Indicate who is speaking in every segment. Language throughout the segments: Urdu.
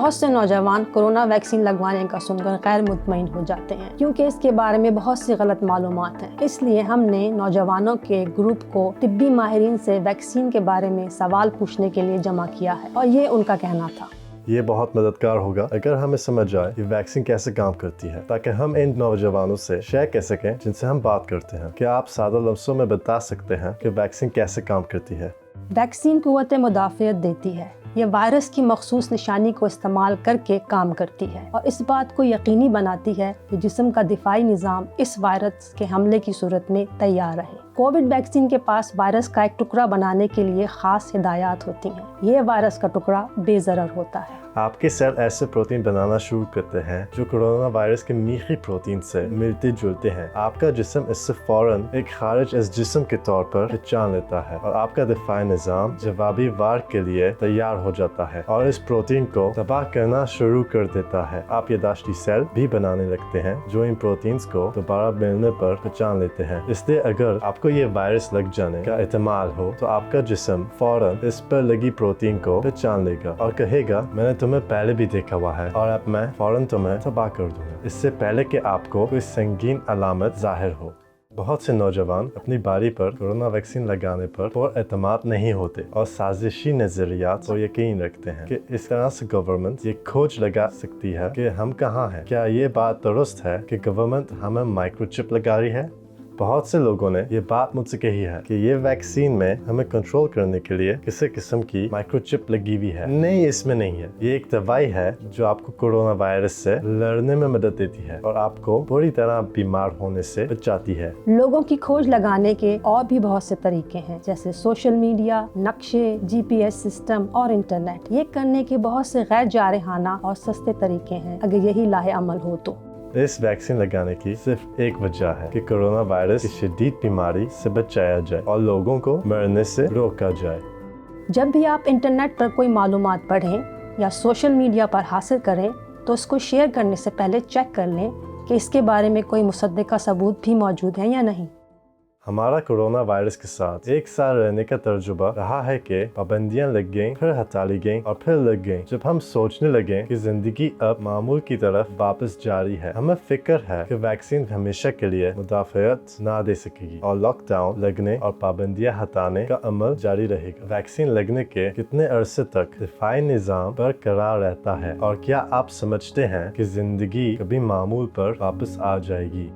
Speaker 1: بہت سے نوجوان کورونا ویکسین لگوانے کا سن کر غیر مطمئن ہو جاتے ہیں کیونکہ اس کے بارے میں بہت سی غلط معلومات ہیں۔ اس لیے ہم نے نوجوانوں کے گروپ کو طبی ماہرین سے ویکسین کے بارے میں سوال پوچھنے کے لیے جمع کیا ہے اور یہ ان کا کہنا تھا۔
Speaker 2: یہ بہت مددگار ہوگا اگر ہمیں سمجھ جائے کہ ویکسین کیسے کام کرتی ہے، تاکہ ہم ان نوجوانوں سے شیئر کر سکیں جن سے ہم بات کرتے ہیں۔ کیا آپ سادہ لفظوں میں بتا سکتے ہیں کہ ویکسین کیسے کام کرتی ہے؟
Speaker 1: ویکسین قوت مدافعت دیتی ہے۔ یہ وائرس کی مخصوص نشانی کو استعمال کر کے کام کرتی ہے اور اس بات کو یقینی بناتی ہے کہ جسم کا دفاعی نظام اس وائرس کے حملے کی صورت میں تیار رہے۔ کووڈ ویکسین کے پاس وائرس کا ایک ٹکڑا بنانے کے لیے خاص ہدایات ہوتی ہیں۔ یہ وائرس کا ٹکڑا بے ضرر ہوتا ہے۔
Speaker 2: آپ کے سیل ایسے پروٹین بنانا شروع کرتے ہیں جو کورونا وائرس کے میخی پروٹین سے ملتے جلتے ہیں۔ آپ کا جسم اس سے فوراً ایک خارج از جسم کے طور پر پہچان لیتا ہے اور آپ کا دفاعی نظام جوابی وار کے لیے تیار ہو جاتا ہے اور اس پروٹین کو تباہ کرنا شروع کر دیتا ہے۔ آپ یاداشتی سیل بھی بنانے لگتے ہیں جو ان پروٹینز کو دوبارہ ملنے پر پہچان لیتے ہیں۔ اس لیے اگر آپ کو یہ وائرس لگ جانے کا احتمال ہو تو آپ کا جسم فوراً اس پر لگی پروٹین کو پہچان لے گا اور کہے گا میں نے تمہیں پہلے بھی دیکھا ہوا ہے اور اب میں فوراً تمہیں تباہ کر دوں گا، اس سے پہلے کہ آپ کو کوئی سنگین علامت ظاہر ہو۔ بہت سے نوجوان اپنی باری پر کورونا ویکسین لگانے پر پر اعتماد نہیں ہوتے اور سازشی نظریات کو یقین رکھتے ہیں کہ اس طرح سے گورنمنٹ یہ کھوج لگا سکتی ہے کہ ہم کہاں ہیں۔ کیا یہ بات درست ہے کہ گورنمنٹ ہمیں مائکرو چپ لگا رہی ہے؟ بہت سے لوگوں نے یہ بات مجھ سے کہی ہے کہ یہ ویکسین میں ہمیں کنٹرول کرنے کے لیے کسی قسم کی مائکرو چپ لگی ہوئی ہے۔ نہیں، اس میں نہیں ہے۔ یہ ایک دوائی ہے جو آپ کو کورونا وائرس سے لڑنے میں مدد دیتی ہے اور آپ کو پوری طرح بیمار ہونے سے بچاتی ہے۔
Speaker 1: لوگوں کی کھوج لگانے کے اور بھی بہت سے طریقے ہیں، جیسے سوشل میڈیا، نقشے، GPS سسٹم اور انٹرنیٹ۔ یہ کرنے کے بہت سے غیر جارحانہ اور سستے طریقے ہیں اگر یہی لاہ عمل ہو تو۔
Speaker 2: اس ویکسین لگانے کی صرف ایک وجہ ہے کہ کورونا وائرس کی شدید بیماری سے بچایا جائے اور لوگوں کو مرنے سے روکا جائے۔
Speaker 1: جب بھی آپ انٹرنیٹ پر کوئی معلومات پڑھیں یا سوشل میڈیا پر حاصل کریں تو اس کو شیئر کرنے سے پہلے چیک کر لیں کہ اس کے بارے میں کوئی مصدقہ ثبوت بھی موجود ہیں یا نہیں۔
Speaker 2: ہمارا کورونا وائرس کے ساتھ ایک سال رہنے کا تجربہ رہا ہے کہ پابندیاں لگ گئیں، پھر ہٹا لی گئیں اور پھر لگ گئیں۔ جب ہم سوچنے لگے کہ زندگی اب معمول کی طرف واپس جاری ہے، ہمیں فکر ہے کہ ویکسین ہمیشہ کے لیے مدافعت نہ دے سکے گی اور لاک ڈاؤن لگنے اور پابندیاں ہٹانے کا عمل جاری رہے گا۔ ویکسین لگنے کے کتنے عرصے تک دفاعی نظام برقرار رہتا ہے اور کیا آپ سمجھتے ہیں کہ زندگی کبھی معمول پر واپس آ جائے گی؟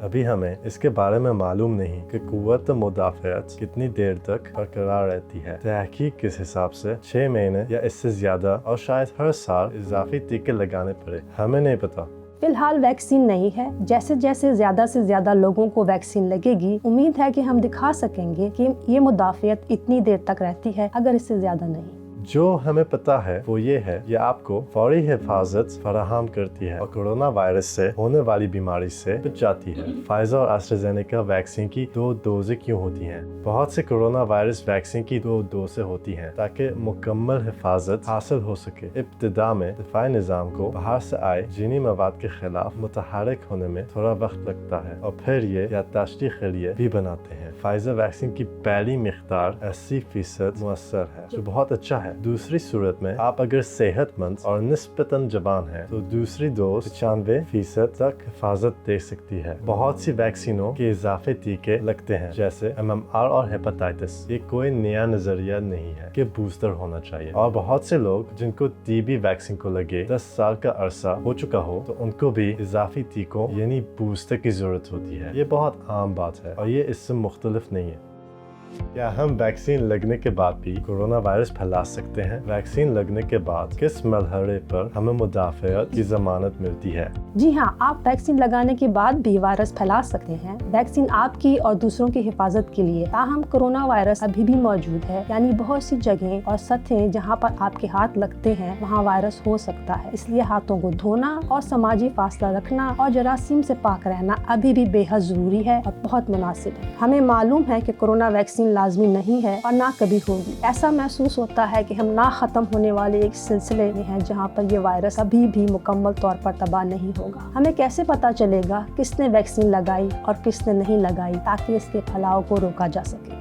Speaker 2: ابھی ہمیں اس کے بارے میں معلوم نہیں کہ قوت مدافعت کتنی دیر تک برقرار رہتی ہے۔ تحقیق کے حساب سے 6 مہینے یا اس سے زیادہ اور شاید ہر سال اضافی ٹیکے لگانے پڑے۔ ہمیں نہیں پتا۔
Speaker 1: فی الحال ویکسین نہیں ہے۔ جیسے جیسے زیادہ سے زیادہ لوگوں کو ویکسین لگے گی، امید ہے کہ ہم دکھا سکیں گے کہ یہ مدافعت اتنی دیر تک رہتی ہے، اگر اس سے زیادہ نہیں۔
Speaker 2: جو ہمیں پتا ہے وہ یہ ہے کہ آپ کو فوری حفاظت فراہم کرتی ہے اور کورونا وائرس سے ہونے والی بیماری سے بچاتی ہے۔ فائزر اور ایسٹرازینیکا ویکسین کی 2 ڈوزیں کیوں ہوتی ہیں؟ بہت سے کورونا وائرس ویکسین کی 2 ڈوزیں ہوتی ہیں تاکہ مکمل حفاظت حاصل ہو سکے۔ ابتدا میں دفاعی نظام کو باہر سے آئے جینی مواد کے خلاف متحرک ہونے میں تھوڑا وقت لگتا ہے اور پھر یہ یادداشتی خلیے بھی بناتے ہیں۔ فائزر ویکسین کی پہلی مقدار 80% مؤثر ہے، جو بہت اچھا ہے۔ دوسری صورت میں آپ اگر صحت مند اور نسبتاً جوان ہیں تو دوسری ڈوز 95% تک حفاظت دے سکتی ہے۔ بہت سی ویکسینوں کے اضافی ٹیکے لگتے ہیں جیسے MMR اور ہیپاٹائٹس۔ یہ کوئی نیا نظریہ نہیں ہے کہ بوسٹر ہونا چاہیے اور بہت سے لوگ جن کو TB ویکسین کو لگے 10 سال کا عرصہ ہو چکا ہو تو ان کو بھی اضافی ٹیکوں یعنی بوسٹر کی ضرورت ہوتی ہے۔ یہ بہت عام بات ہے اور یہ اس سے مختلف نہیں ہے۔ کیا ہم ویکسین لگنے کے بعد بھی کورونا وائرس پھیلا سکتے ہیں؟ ویکسین لگنے کے بعد کس مرحلے پر ہمیں مدافعت کی ضمانت ملتی ہے؟
Speaker 1: جی ہاں، آپ ویکسین لگانے کے بعد بھی وائرس پھیلا سکتے ہیں۔ ویکسین آپ کی اور دوسروں کی حفاظت کے لیے، تاہم کورونا وائرس ابھی بھی موجود ہے، یعنی بہت سی جگہیں اور سطحیں جہاں پر آپ کے ہاتھ لگتے ہیں وہاں وائرس ہو سکتا ہے۔ اس لیے ہاتھوں کو دھونا اور سماجی فاصلہ رکھنا اور جراثیم سے پاک رہنا ابھی بھی بے حد ضروری ہے اور بہت مناسب ہے۔ ہمیں معلوم ہے کہ کورونا ویکسین لازمی نہیں ہے اور نہ کبھی ہوگی۔ ایسا محسوس ہوتا ہے کہ ہم نہ ختم ہونے والے ایک سلسلے میں ہیں جہاں پر یہ وائرس ابھی بھی مکمل طور پر تباہ نہیں ہوگا۔ ہمیں کیسے پتا چلے گا کس نے ویکسین لگائی اور کس نے نہیں لگائی تاکہ اس کے پھیلاؤ کو روکا جا سکے؟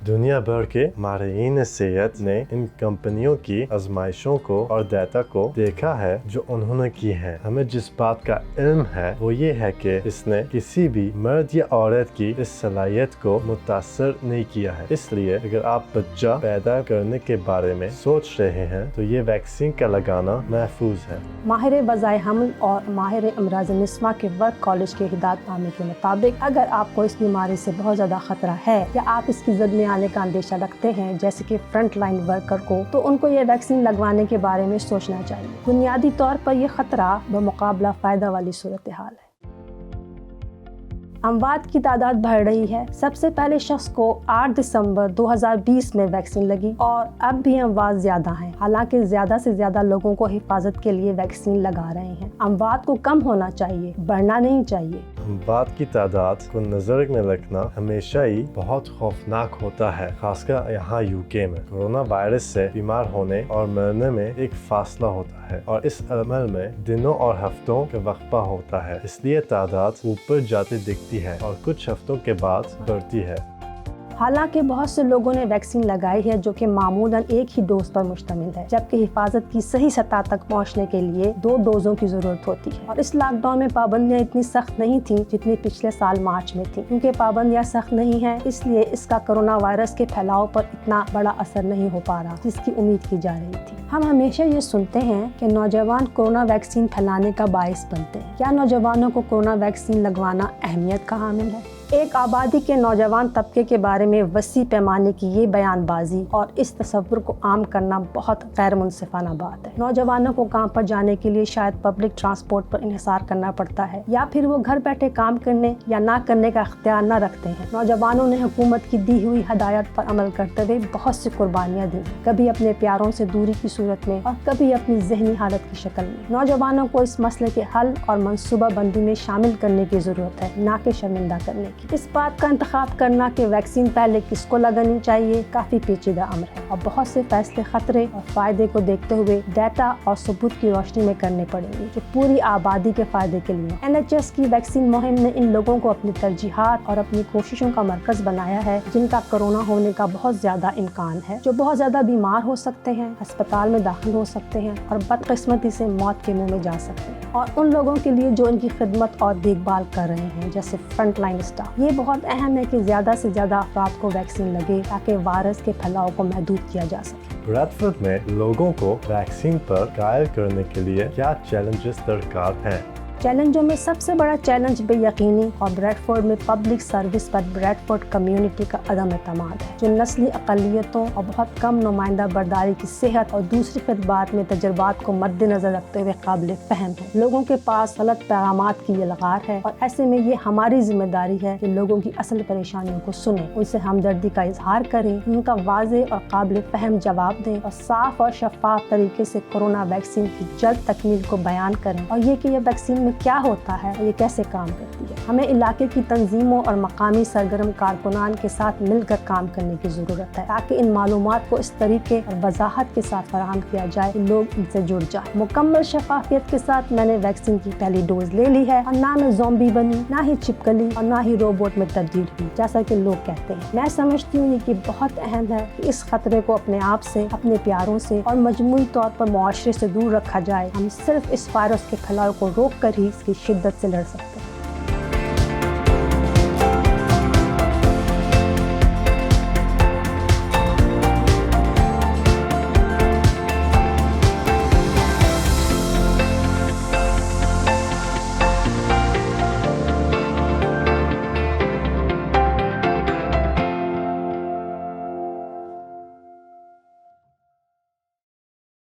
Speaker 2: دنیا بھر کے ماہرین صحت نے ان کمپنیوں کی آزمائشوں کو اور ڈیٹا کو دیکھا ہے جو انہوں نے کی ہے۔ ہمیں جس بات کا علم ہے وہ یہ ہے کہ اس نے کسی بھی مرد یا عورت کی اس صلاحیت کو متاثر نہیں کیا ہے۔ اس لیے اگر آپ بچہ پیدا کرنے کے بارے میں سوچ رہے ہیں تو یہ ویکسین کا لگانا محفوظ ہے۔
Speaker 1: ماہر وضع حمل اور ماہر امراض نسواں کے ورک کالج کے ہدایت نامے کے مطابق اگر آپ کو اس بیماری سے بہت زیادہ خطرہ ہے یا آپ اس کی زد میں آنے کا اندیشہ رکھتے ہیں جیسے کہ فرنٹ لائن ورکر کو، تو ان کو یہ ویکسین لگوانے کے بارے میں سوچنا چاہیے۔ بنیادی طور پر یہ خطرہ بمقابلہ فائدہ والی صورتحال ہے۔ اموات کی تعداد بڑھ رہی ہے۔ سب سے پہلے شخص کو 8 دسمبر 2020 میں ویکسین لگی اور اب بھی اموات زیادہ ہیں، حالانکہ زیادہ سے زیادہ لوگوں کو حفاظت کے لیے ویکسین لگا رہے ہیں۔ اموات کو کم ہونا چاہیے، بڑھنا نہیں چاہیے۔
Speaker 2: اموات کی تعداد کو نظر میں رکھنا ہمیشہ ہی بہت خوفناک ہوتا ہے، خاص کر یہاں UK میں۔ کورونا وائرس سے بیمار ہونے اور مرنے میں ایک فاصلہ ہوتا ہے اور اس عمل میں دنوں اور ہفتوں کا وقفہ ہوتا ہے، اس لیے تعداد اوپر جاتے دکھتی ہے اور کچھ ہفتوں کے بعد بڑھتی ہے۔
Speaker 1: حالانکہ بہت سے لوگوں نے ویکسین لگائی ہے جو کہ معمولاً ایک ہی ڈوز پر مشتمل ہے، جبکہ حفاظت کی صحیح سطح تک پہنچنے کے لیے 2 ڈوزوں کی ضرورت ہوتی ہے۔ اور اس لاک ڈاؤن میں پابندیاں اتنی سخت نہیں تھیں جتنی پچھلے سال مارچ میں تھیں۔ کیونکہ پابندیاں سخت نہیں ہیں، اس لیے اس کا کرونا وائرس کے پھیلاؤ پر اتنا بڑا اثر نہیں ہو پا رہا جس کی امید کی جا رہی تھی۔ ہم ہمیشہ یہ سنتے ہیں کہ نوجوان کورونا ویکسین پھیلانے کا باعث بنتے ہیں۔ کیا نوجوانوں کو کورونا ویکسین لگوانا اہمیت کا حامل ہے؟ ایک آبادی کے نوجوان طبقے کے بارے میں وسیع پیمانے کی یہ بیان بازی اور اس تصور کو عام کرنا بہت غیر منصفانہ بات ہے۔ نوجوانوں کو کام پر جانے کے لیے شاید پبلک ٹرانسپورٹ پر انحصار کرنا پڑتا ہے، یا پھر وہ گھر بیٹھے کام کرنے یا نہ کرنے کا اختیار نہ رکھتے ہیں۔ نوجوانوں نے حکومت کی دی ہوئی ہدایت پر عمل کرتے ہوئے بہت سی قربانیاں دی، کبھی اپنے پیاروں سے دوری کی صورت میں اور کبھی اپنی ذہنی حالت کی شکل میں۔ نوجوانوں کو اس مسئلے کے حل اور منصوبہ بندی میں شامل کرنے کی ضرورت ہے، نہ کہ شرمندہ کرنے کی۔ اس بات کا انتخاب کرنا کہ ویکسین پہلے کس کو لگانی چاہیے کافی پیچیدہ امر ہے، اور بہت سے فیصلے خطرے اور فائدے کو دیکھتے ہوئے ڈیٹا اور ثبوت کی روشنی میں کرنے پڑیں گے جو پوری آبادی کے فائدے کے لیے۔ NHS کی ویکسین مہم نے ان لوگوں کو اپنی ترجیحات اور اپنی کوششوں کا مرکز بنایا ہے جن کا کرونا ہونے کا بہت زیادہ امکان ہے، جو بہت زیادہ بیمار ہو سکتے ہیں، ہسپتال میں داخل ہو سکتے ہیں اور بدقسمتی سے موت کے منہ میں جا سکتے ہیں، اور ان لوگوں کے لیے جو ان کی خدمت اور دیکھ بھال کر رہے ہیں جیسے فرنٹ لائن اسٹاف۔ یہ بہت اہم ہے کہ زیادہ سے زیادہ افراد کو ویکسین لگے تاکہ وائرس کے پھیلاؤ کو محدود کیا جا سکے۔
Speaker 2: بریڈفورڈ میں لوگوں کو ویکسین پر قائل کرنے کے لیے کیا چیلنجز درکار ہیں؟
Speaker 1: چیلنجوں میں سب سے بڑا چیلنج بے یقینی اور بریڈفورڈ میں پبلک سروس پر بریڈفورڈ کمیونٹی کا عدم اعتماد ہے، جو نسلی اقلیتوں اور بہت کم نمائندہ برداری کی صحت اور دوسری خدمات میں تجربات کو مد نظر رکھتے ہوئے قابل فہم ہے۔ لوگوں کے پاس غلط پیغامات کی یہ لغار ہے، اور ایسے میں یہ ہماری ذمہ داری ہے کہ لوگوں کی اصل پریشانیوں کو سنیں، ان سے ہمدردی کا اظہار کریں، ان کا واضح اور قابل فہم جواب دیں، اور صاف اور شفاف طریقے سے کورونا ویکسین کی جلد تکمیل کو بیان کریں، اور یہ کہ یہ ویکسین کیا ہوتا ہے اور یہ کیسے کام کرتی ہے۔ ہمیں علاقے کی تنظیموں اور مقامی سرگرم کارکنان کے ساتھ مل کر کام کرنے کی ضرورت ہے تاکہ ان معلومات کو اس طریقے اور وضاحت کے ساتھ فراہم کیا جائے کہ لوگ ان سے جڑ جائیں۔ مکمل شفافیت کے ساتھ میں نے ویکسین کی پہلی ڈوز لے لی ہے، اور نہ میں زومبی بنی، نہ ہی چپکلی، اور نہ ہی روبوٹ میں تبدیل ہوئی جیسا کہ لوگ کہتے ہیں۔ میں سمجھتی ہوں کہ بہت اہم ہے کہ اس خطرے کو اپنے آپ سے، اپنے پیاروں سے اور مجموعی طور پر معاشرے سے دور رکھا جائے۔ ہم صرف اس وائرس کے پھیلاؤ کو روک کر ہی اس کی شدت سے لڑ سکتے ہیں۔